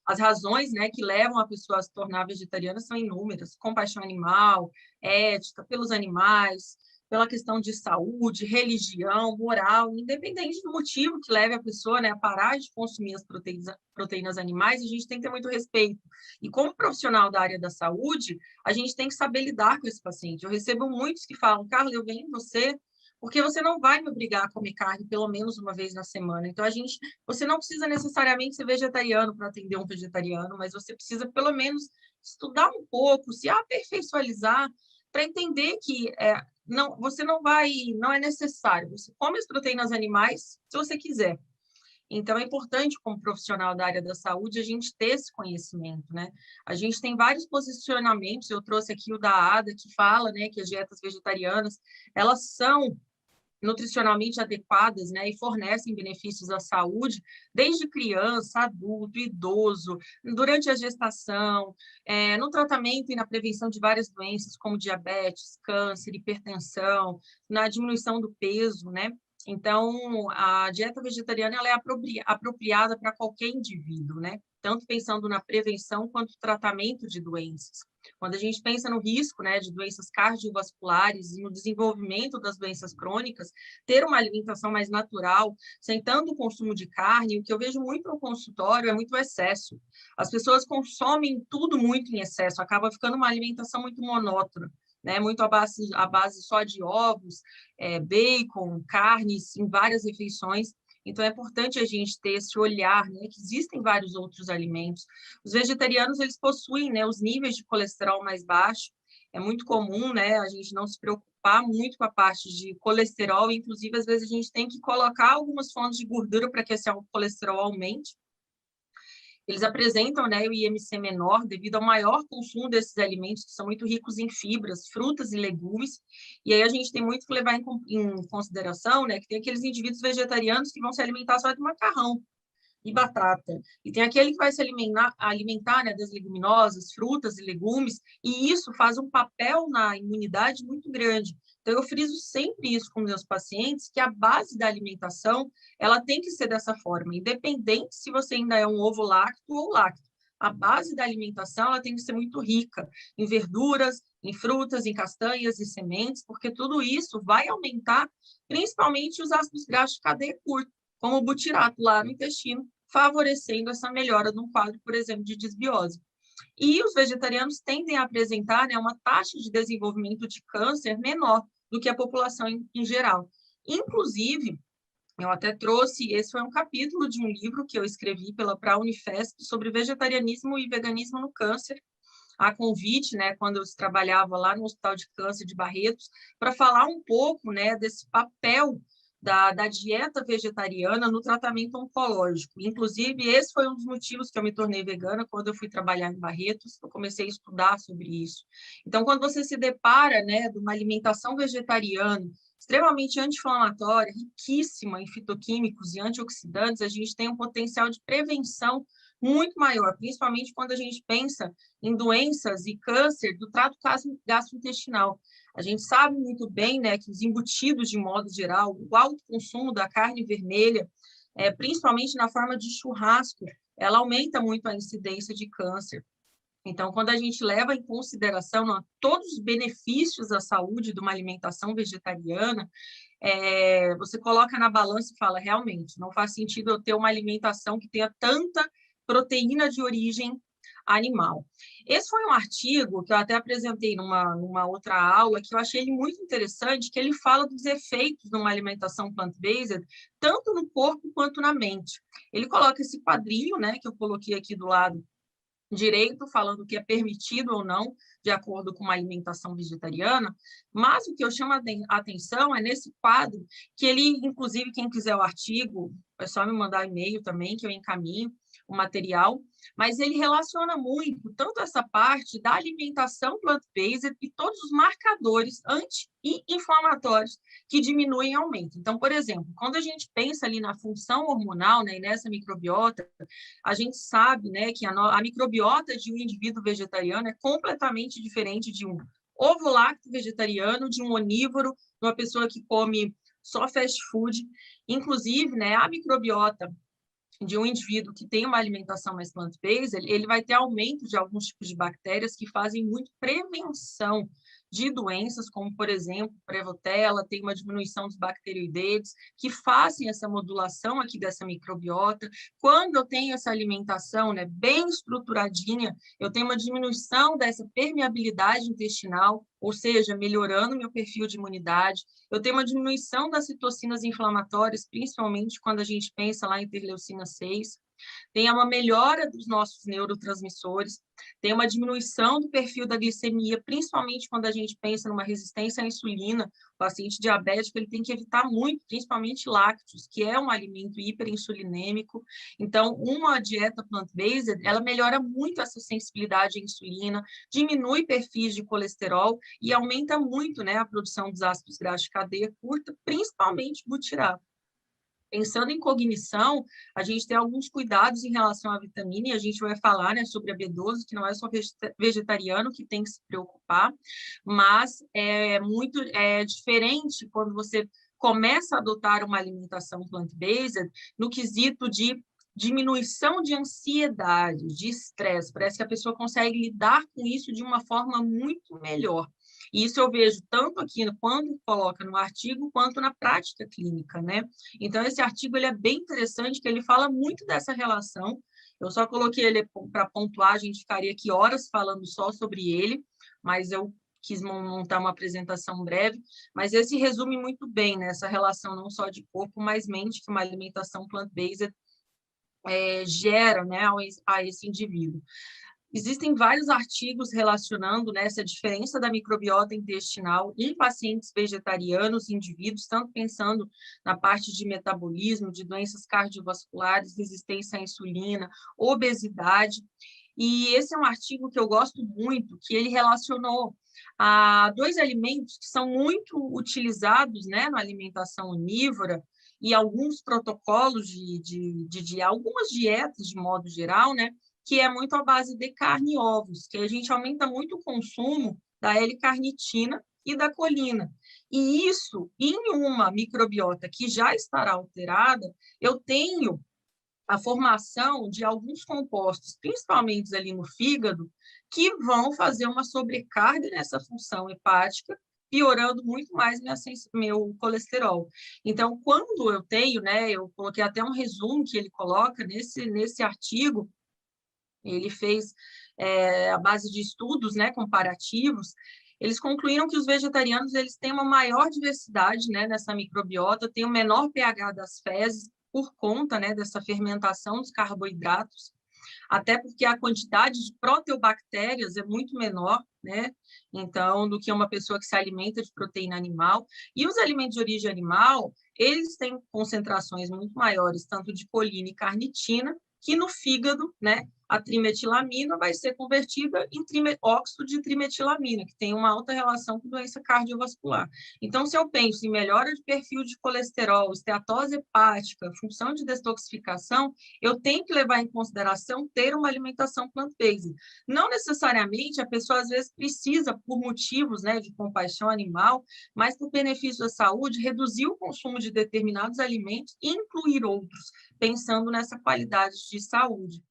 as razões, né, que levam a pessoa a se tornar vegetariana são inúmeras: compaixão animal, ética, pelos animais, pela questão de saúde, religião, moral, independente do motivo que leve a pessoa, né, a parar de consumir as proteínas animais, a gente tem que ter muito respeito. E como profissional da área da saúde, a gente tem que saber lidar com esse paciente. Eu recebo muitos que falam: Carla, eu venho em você porque você não vai me obrigar a comer carne pelo menos uma vez na semana. Então, você não precisa necessariamente ser vegetariano para atender um vegetariano, mas você precisa pelo menos estudar um pouco, se aperfeiçoar para entender que não, você não é necessário. Você come as proteínas animais se você quiser. Então, é importante, como profissional da área da saúde, a gente ter esse conhecimento, né? A gente tem vários posicionamentos, eu trouxe aqui o da ADA, que fala, né, que as dietas vegetarianas, elas são nutricionalmente adequadas, né, e fornecem benefícios à saúde, desde criança, adulto, idoso, durante a gestação, no tratamento e na prevenção de várias doenças, como diabetes, câncer, hipertensão, na diminuição do peso, né? Então, a dieta vegetariana ela é apropriada para qualquer indivíduo, né? Tanto pensando na prevenção quanto no tratamento de doenças. Quando a gente pensa no risco, né, de doenças cardiovasculares e no desenvolvimento das doenças crônicas, ter uma alimentação mais natural, sem tanto consumo de carne, o que eu vejo muito no consultório é muito excesso. As pessoas consomem tudo muito em excesso, acaba ficando uma alimentação muito monótona, né, muito à base só de ovos, bacon, carnes em várias refeições. Então, é importante a gente ter esse olhar, né, que existem vários outros alimentos. Os vegetarianos, eles possuem, né, os níveis de colesterol mais baixos. É muito comum, né, a gente não se preocupar muito com a parte de colesterol. Inclusive, às vezes, a gente tem que colocar algumas fontes de gordura para que esse colesterol aumente. Eles apresentam, né, o IMC menor devido ao maior consumo desses alimentos, que são muito ricos em fibras, frutas e legumes. E aí a gente tem muito que levar em consideração, né, que tem aqueles indivíduos vegetarianos que vão se alimentar só de macarrão e batata. E tem aquele que vai se alimentar, né, das leguminosas, frutas e legumes, e isso faz um papel na imunidade muito grande. Então, eu friso sempre isso com meus pacientes, que a base da alimentação, ela tem que ser dessa forma, independente se você ainda é um ovo lácteo ou lácteo. A base da alimentação, ela tem que ser muito rica em verduras, em frutas, em castanhas e sementes, porque tudo isso vai aumentar, principalmente os ácidos graxos de cadeia curta, como o butirato lá no intestino, favorecendo essa melhora no quadro, por exemplo, de desbiose. E os vegetarianos tendem a apresentar, né, uma taxa de desenvolvimento de câncer menor do que a população em geral. Inclusive, eu até trouxe, esse foi um capítulo de um livro que eu escrevi para a Unifesp sobre vegetarianismo e veganismo no câncer, a convite, né, quando eu trabalhava lá no Hospital de Câncer de Barretos, para falar um pouco, né, desse papel da dieta vegetariana no tratamento oncológico. Inclusive, esse foi um dos motivos que eu me tornei vegana. Quando eu fui trabalhar em Barretos, eu comecei a estudar sobre isso. Então, quando você se depara, né, de uma alimentação vegetariana extremamente anti-inflamatória, riquíssima em fitoquímicos e antioxidantes, a gente tem um potencial de prevenção muito maior, principalmente quando a gente pensa em doenças e câncer do trato gastrointestinal. A gente sabe muito bem, né, que os embutidos, de modo geral, o alto consumo da carne vermelha, principalmente na forma de churrasco, ela aumenta muito a incidência de câncer. Então, quando a gente leva em consideração todos os benefícios à saúde de uma alimentação vegetariana, você coloca na balança e fala, realmente, não faz sentido eu ter uma alimentação que tenha tanta proteína de origem animal. Esse foi um artigo que eu até apresentei numa outra aula, que eu achei ele muito interessante, que ele fala dos efeitos de uma alimentação plant-based, tanto no corpo quanto na mente. Ele coloca esse quadrinho, né, que eu coloquei aqui do lado direito, falando que é permitido ou não, de acordo com uma alimentação vegetariana, mas o que eu chamo a atenção é nesse quadro, que ele, inclusive, quem quiser o artigo, é só me mandar e-mail também, que eu encaminho o material, mas ele relaciona muito, tanto essa parte da alimentação plant-based e todos os marcadores anti- e inflamatórios que diminuem e aumentam. Então, por exemplo, quando a gente pensa ali na função hormonal, né, e nessa microbiota, a gente sabe, né, que a microbiota de um indivíduo vegetariano é completamente diferente de um ovo-lácteo vegetariano, de um onívoro, de uma pessoa que come só fast food. Inclusive, né, a microbiota de um indivíduo que tem uma alimentação mais plant-based, ele vai ter aumento de alguns tipos de bactérias que fazem muito prevenção de doenças, como, por exemplo, Prevotella, tem uma diminuição dos bacteroidetes, que fazem essa modulação aqui dessa microbiota. Quando eu tenho essa alimentação, né, bem estruturadinha, eu tenho uma diminuição dessa permeabilidade intestinal, ou seja, melhorando meu perfil de imunidade. Eu tenho uma diminuição das citocinas inflamatórias, principalmente quando a gente pensa lá em interleucina 6. Tem uma melhora dos nossos neurotransmissores, tem uma diminuição do perfil da glicemia, principalmente quando a gente pensa numa resistência à insulina. O paciente diabético ele tem que evitar muito, principalmente lácteos, que é um alimento hiperinsulinêmico. Então, uma dieta plant-based, ela melhora muito essa sensibilidade à insulina, diminui perfis de colesterol e aumenta muito, né, a produção dos ácidos graxos de cadeia curta, principalmente butirato. Pensando em cognição, a gente tem alguns cuidados em relação à vitamina, e a gente vai falar, né, sobre a B12, que não é só vegetariano que tem que se preocupar, mas é muito diferente quando você começa a adotar uma alimentação plant-based no quesito de diminuição de ansiedade, de estresse. Parece que a pessoa consegue lidar com isso de uma forma muito melhor. E isso eu vejo tanto aqui quando coloca no artigo, quanto na prática clínica, né? Então, esse artigo ele é bem interessante, que ele fala muito dessa relação. Eu só coloquei ele para pontuar, a gente ficaria aqui horas falando só sobre ele, mas eu quis montar uma apresentação breve, mas esse resume muito bem, né, essa relação não só de corpo, mas mente, que uma alimentação plant-based gera, né, a esse indivíduo. Existem vários artigos relacionando, né, essa diferença da microbiota intestinal em pacientes vegetarianos, indivíduos, tanto pensando na parte de metabolismo, de doenças cardiovasculares, resistência à insulina, obesidade. E esse é um artigo que eu gosto muito, que ele relacionou a dois alimentos que são muito utilizados, né, na alimentação onívora, e alguns protocolos de algumas dietas, de modo geral, né, que é muito à base de carne e ovos, que a gente aumenta muito o consumo da L-carnitina e da colina. E isso, em uma microbiota que já estará alterada, eu tenho a formação de alguns compostos, principalmente ali no fígado, que vão fazer uma sobrecarga nessa função hepática, piorando muito mais meu colesterol. Então, quando eu tenho, né, eu coloquei até um resumo que ele coloca nesse artigo, ele fez a base de estudos, né, comparativos. Eles concluíram que os vegetarianos eles têm uma maior diversidade, né, nessa microbiota, tem o menor pH das fezes por conta, né, dessa fermentação dos carboidratos, até porque a quantidade de proteobactérias é muito menor, né, então, do que uma pessoa que se alimenta de proteína animal. E os alimentos de origem animal, eles têm concentrações muito maiores, tanto de colina e carnitina, que no fígado, né, a trimetilamina vai ser convertida em óxido de trimetilamina, que tem uma alta relação com doença cardiovascular. Então, se eu penso em melhora de perfil de colesterol, esteatose hepática, função de detoxificação, eu tenho que levar em consideração ter uma alimentação plant-based. Não necessariamente a pessoa, às vezes, precisa, por motivos, né, de compaixão animal, mas por benefício da saúde, reduzir o consumo de determinados alimentos e incluir outros, pensando nessa qualidade de saúde.